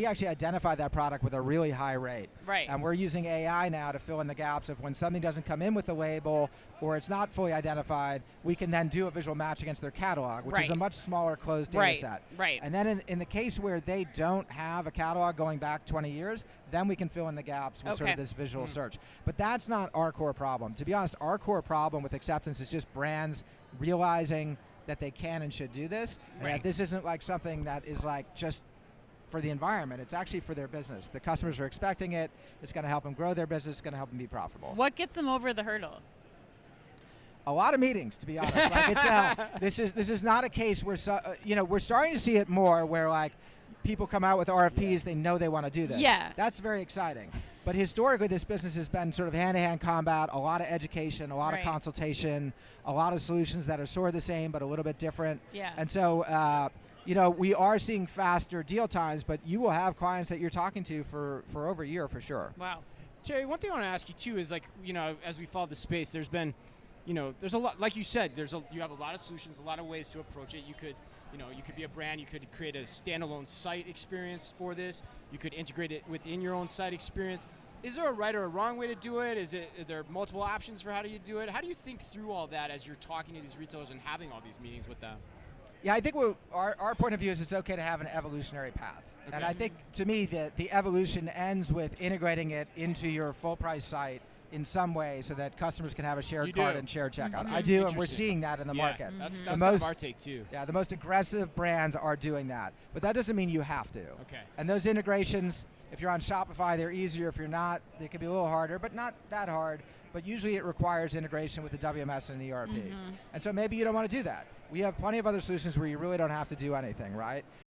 We actually identify that product with a really high rate. Right. And we're using AI now to fill in the gaps of when something doesn't come in with the label or it's not fully identified, we can then do a visual match against their catalog, which is a much smaller closed data set. Right. And then in the case where they don't have a catalog going back 20 years, then we can fill in the gaps with sort of this visual search. But that's not our core problem. To be honest, our core problem with acceptance is just brands realizing that they can and should do this, and that this isn't like something that is like just for the environment. It's actually for their business. The customers are expecting it. It's going to help them grow their business. It's going to help them be profitable. What gets them over the hurdle? A lot of meetings, to be honest. Like this is not a case where we're starting to see it more where like people come out with RFPs, they know they want to do this. Yeah. That's very exciting. But historically, this business has been sort of hand-to-hand combat, a lot of education, a lot of consultation, a lot of solutions that are sort of the same but a little bit different. Yeah. And so, we are seeing faster deal times, but you will have clients that you're talking to for over a year for sure. Wow. Terry, one thing I want to ask you too is as we follow the space, there's been, there's a lot, like you said, you have a lot of solutions, a lot of ways to approach it. You could be a brand, you could create a standalone site experience for this. You could integrate it within your own site experience. Is there a right or a wrong way to do it? Are there multiple options for how do you do it? How do you think through all that as you're talking to these retailers and having all these meetings with them? Yeah, I think our point of view is it's okay to have an evolutionary path. Okay. And I think, to me, the evolution ends with integrating it into your full price site in some way so that customers can have a shared cart and shared checkout. I do, and we're seeing that in the market. That's kind of our take too. Yeah, the most aggressive brands are doing that. But that doesn't mean you have to. Okay. And those integrations, if you're on Shopify, they're easier. If you're not, they can be a little harder, but not that hard. But usually it requires integration with the WMS and the ERP. And so maybe you don't want to do that. We have plenty of other solutions where you really don't have to do anything, right?